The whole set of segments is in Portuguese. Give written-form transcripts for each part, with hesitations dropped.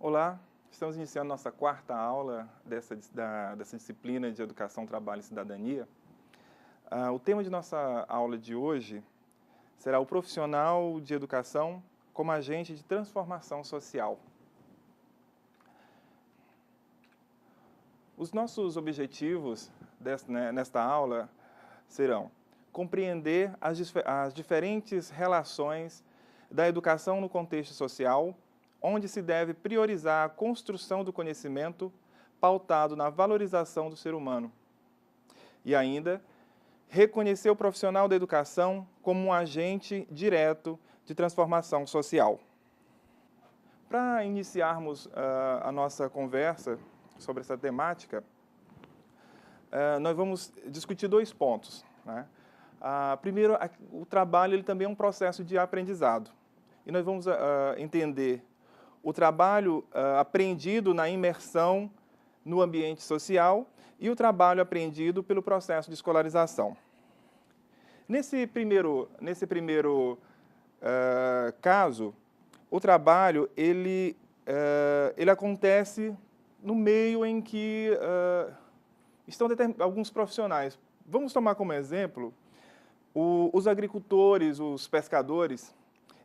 Olá, estamos iniciando nossa quarta aula dessa disciplina de Educação, Trabalho e Cidadania. O tema de nossa aula de hoje será o profissional de educação como agente de transformação social. Os nossos objetivos nesta aula serão compreender as diferentes relações da educação no contexto social, onde se deve priorizar a construção do conhecimento pautado na valorização do ser humano. E ainda, reconhecer o profissional da educação como um agente direto de transformação social. Para iniciarmos a nossa conversa sobre essa temática, nós vamos discutir dois pontos, né? Primeiro, o trabalho ele também é um processo de aprendizado. E nós vamos entender o trabalho aprendido na imersão no ambiente social e o trabalho aprendido pelo processo de escolarização. Nesse primeiro caso, o trabalho ele acontece no meio em que estão alguns profissionais. Vamos tomar como exemplo os agricultores, os pescadores.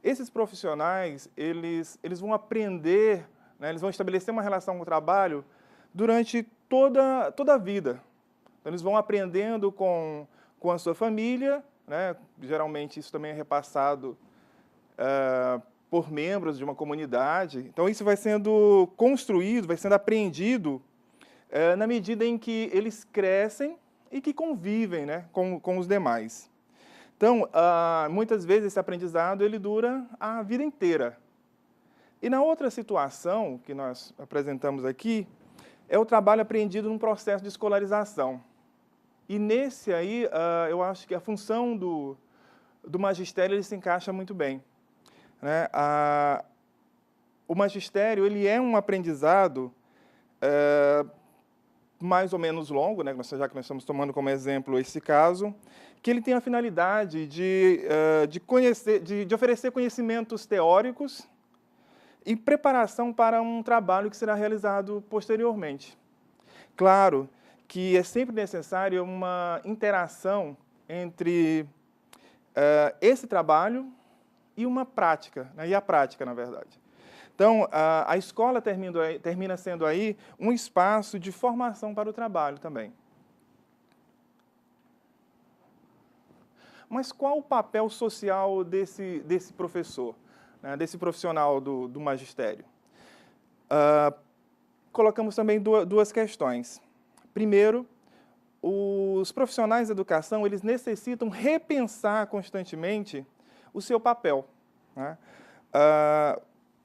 Esses profissionais, eles vão aprender, né, eles vão estabelecer uma relação com o trabalho durante toda a vida. Então, eles vão aprendendo com a sua família, né, geralmente isso também é repassado por membros de uma comunidade. Então, isso vai sendo construído, vai sendo aprendido na medida em que eles crescem e que convivem, né, com os demais. Então, muitas vezes esse aprendizado ele dura a vida inteira. E na outra situação que nós apresentamos aqui, é o trabalho aprendido num processo de escolarização. E nesse aí, eu acho que a função do magistério ele se encaixa muito bem, né? O magistério ele é um aprendizado mais ou menos longo, né, já que nós estamos tomando como exemplo esse caso, que ele tem a finalidade de oferecer conhecimentos teóricos e preparação para um trabalho que será realizado posteriormente. Claro que é sempre necessária uma interação entre esse trabalho e uma prática, né, e a prática, na verdade. Então, a escola termina sendo aí um espaço de formação para o trabalho também. Mas qual o papel social desse professor, né, desse profissional do magistério? Colocamos também duas questões. Primeiro, os profissionais da educação eles necessitam repensar constantemente o seu papel, né?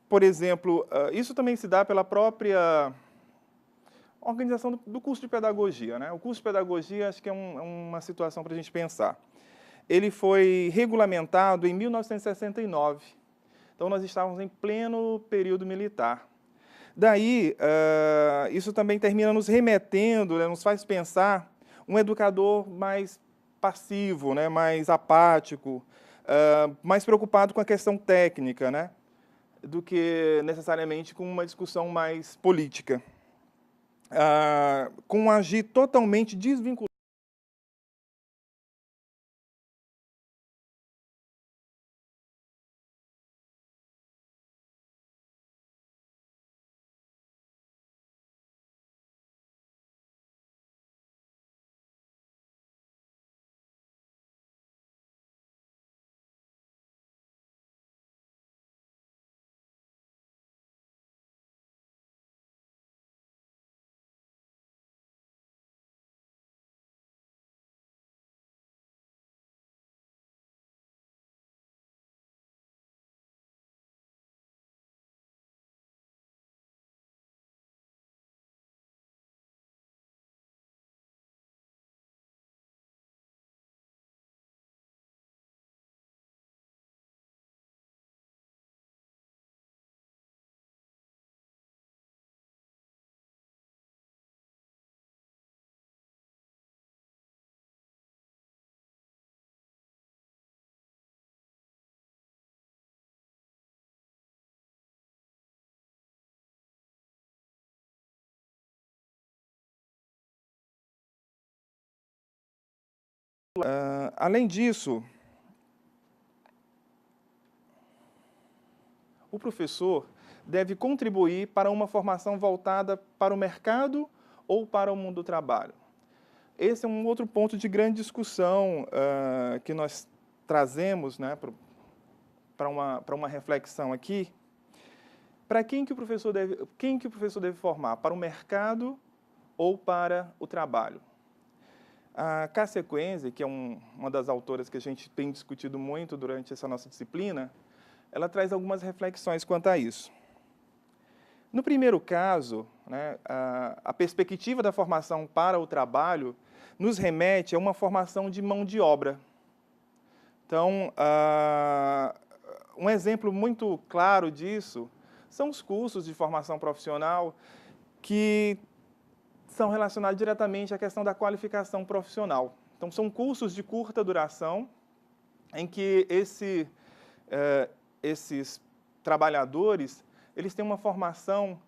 Por exemplo, isso também se dá pela própria organização do curso de pedagogia, né? O curso de pedagogia acho que é uma situação para a gente pensar. Ele foi regulamentado em 1969, então nós estávamos em pleno período militar. Daí, isso também termina nos remetendo, né, nos faz pensar um educador mais passivo, né, mais apático, mais preocupado com a questão técnica, né, do que necessariamente com uma discussão mais política. Com um agir totalmente desvinculado Além disso, o professor deve contribuir para uma formação voltada para o mercado ou para o mundo do trabalho. Esse é um outro ponto de grande discussão que nós trazemos, né, para uma reflexão aqui. Para quem que o professor deve formar? Para o mercado ou para o trabalho? A Cássia Coenze, que é uma das autoras que a gente tem discutido muito durante essa nossa disciplina, ela traz algumas reflexões quanto a isso. No primeiro caso, né, a perspectiva da formação para o trabalho nos remete a uma formação de mão de obra. Então, um exemplo muito claro disso são os cursos de formação profissional que são relacionados diretamente à questão da qualificação profissional. Então, são cursos de curta duração em que esses trabalhadores eles têm uma formação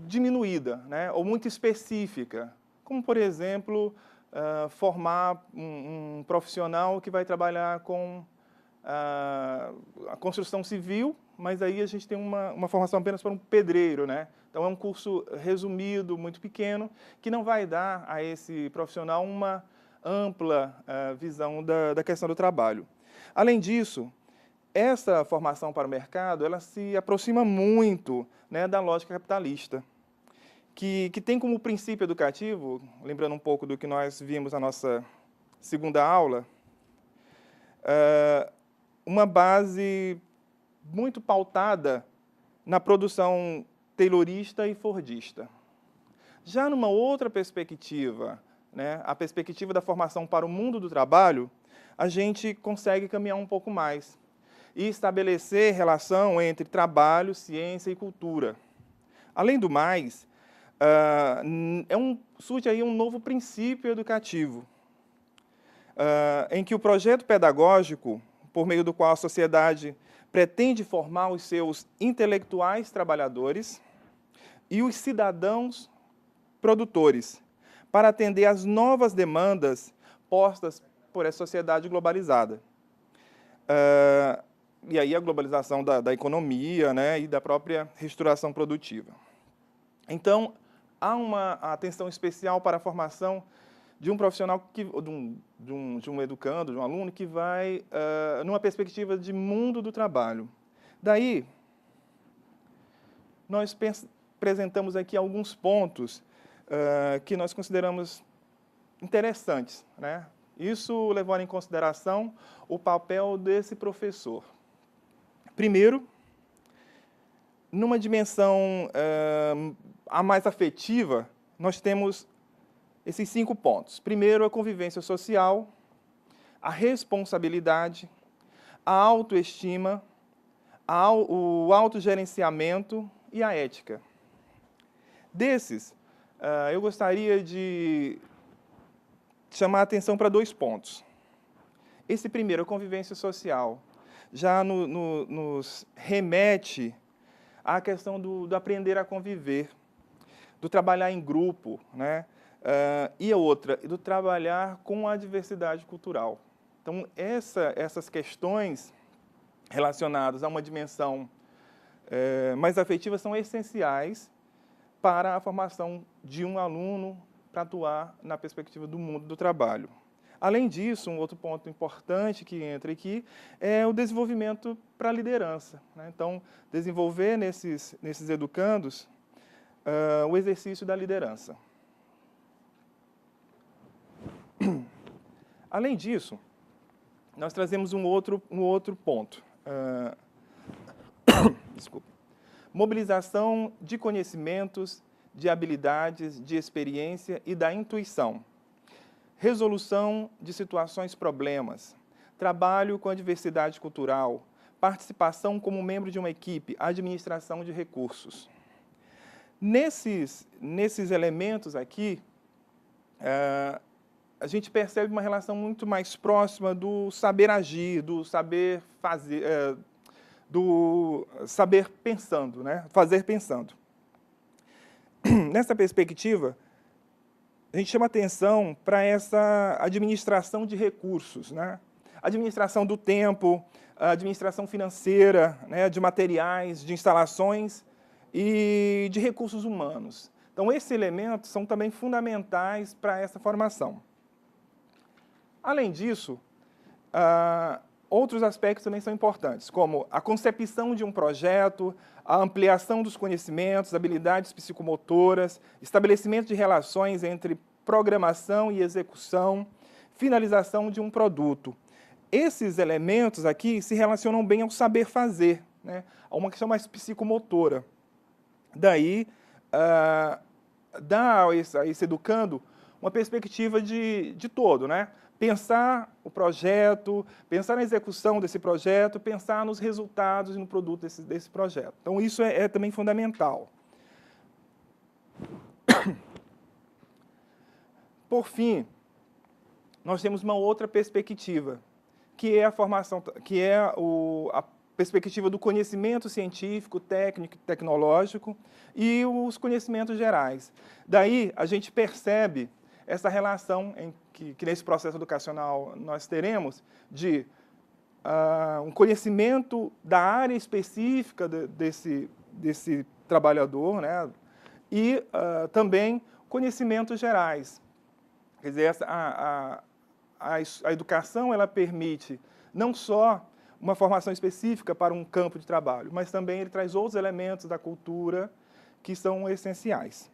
diminuída, né, ou muito específica, como, por exemplo, formar um profissional que vai trabalhar com a construção civil, mas aí a gente tem uma formação apenas para um pedreiro, né? Então é um curso resumido, muito pequeno, que não vai dar a esse profissional uma ampla visão da questão do trabalho. Além disso, essa formação para o mercado, ela se aproxima muito, né, da lógica capitalista, que tem como princípio educativo, lembrando um pouco do que nós vimos na nossa segunda aula, uma base muito pautada na produção taylorista e fordista. Já numa outra perspectiva, né, a perspectiva da formação para o mundo do trabalho, a gente consegue caminhar um pouco mais e estabelecer relação entre trabalho, ciência e cultura. Além do mais, surge aí um novo princípio educativo, em que o projeto pedagógico, por meio do qual a sociedade pretende formar os seus intelectuais trabalhadores e os cidadãos produtores, para atender às novas demandas postas por essa sociedade globalizada. E aí a globalização da economia, né, e da própria reestruturação produtiva. Então, há uma atenção especial para a formação de um profissional, de um educando, de um aluno, que vai numa perspectiva de mundo do trabalho. Daí, nós apresentamos aqui alguns pontos que nós consideramos interessantes, né? Isso levando em consideração o papel desse professor. Primeiro, numa dimensão a mais afetiva, nós temos esses 5 pontos. Primeiro, a convivência social, a responsabilidade, a autoestima, o autogerenciamento e a ética. Desses, eu gostaria de chamar a atenção para 2 pontos. Esse primeiro, a convivência social, já nos remete à questão do aprender a conviver, do trabalhar em grupo, né? E a outra, do trabalhar com a diversidade cultural. Então, essas questões relacionadas a uma dimensão mais afetiva são essenciais para a formação de um aluno para atuar na perspectiva do mundo do trabalho. Além disso, um outro ponto importante que entra aqui é o desenvolvimento para a liderança, né? Então, desenvolver nesses educandos o exercício da liderança. Além disso, nós trazemos um outro ponto. Desculpa. Mobilização de conhecimentos, de habilidades, de experiência e da intuição. Resolução de situações problemas. Trabalho com a diversidade cultural. Participação como membro de uma equipe. Administração de recursos. Nesses elementos aqui, a gente percebe uma relação muito mais próxima do saber agir, do saber fazer, do saber pensando, né? Fazer pensando. Nessa perspectiva, a gente chama atenção para essa administração de recursos, né? Administração do tempo, administração financeira, né, de materiais, de instalações e de recursos humanos. Então, esses elementos são também fundamentais para essa formação. Além disso, outros aspectos também são importantes, como a concepção de um projeto, a ampliação dos conhecimentos, habilidades psicomotoras, estabelecimento de relações entre programação e execução, finalização de um produto. Esses elementos aqui se relacionam bem ao saber fazer, né? A uma questão mais psicomotora. Daí, dá a esse educando uma perspectiva de todo, né? Pensar o projeto, pensar na execução desse projeto, pensar nos resultados e no produto desse projeto. Então, isso é também fundamental. Por fim, nós temos uma outra perspectiva, que é a formação, a perspectiva do conhecimento científico, técnico, tecnológico e os conhecimentos gerais. Daí, a gente percebe essa relação que nesse processo educacional nós teremos de um conhecimento da área específica desse trabalhador, né? E também conhecimentos gerais. Quer dizer, a educação ela permite não só uma formação específica para um campo de trabalho, mas também ele traz outros elementos da cultura que são essenciais.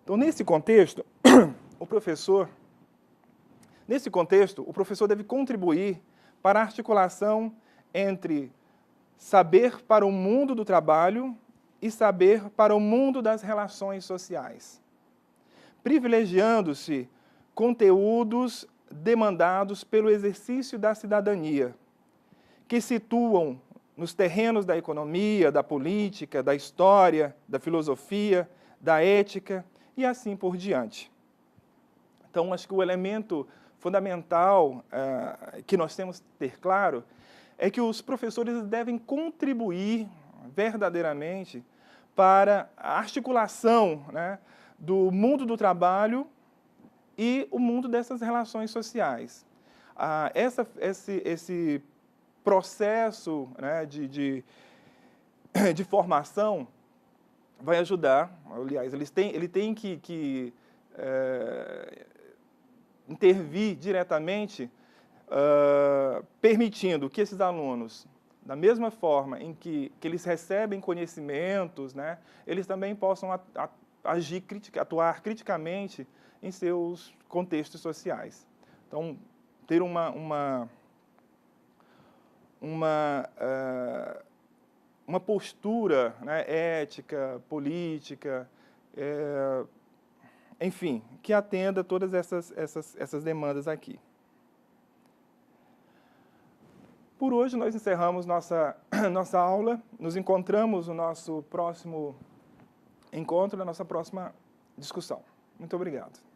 Então, nesse contexto, o professor deve contribuir para a articulação entre saber para o mundo do trabalho e saber para o mundo das relações sociais, privilegiando-se conteúdos demandados pelo exercício da cidadania, que situam nos terrenos da economia, da política, da história, da filosofia, da ética e assim por diante. Então, acho que o elemento fundamental que nós temos que ter claro é que os professores devem contribuir verdadeiramente para a articulação, né, do mundo do trabalho e o mundo dessas relações sociais. Esse processo, né, de formação vai ajudar, aliás, ele tem que intervir diretamente, permitindo que esses alunos, da mesma forma em que eles recebem conhecimentos, né, eles também possam atuar criticamente em seus contextos sociais. Então, ter uma postura, né, ética, política, enfim, que atenda todas essas demandas aqui. Por hoje, nós encerramos nossa aula. Nos encontramos no nosso próximo encontro, na nossa próxima discussão. Muito obrigado.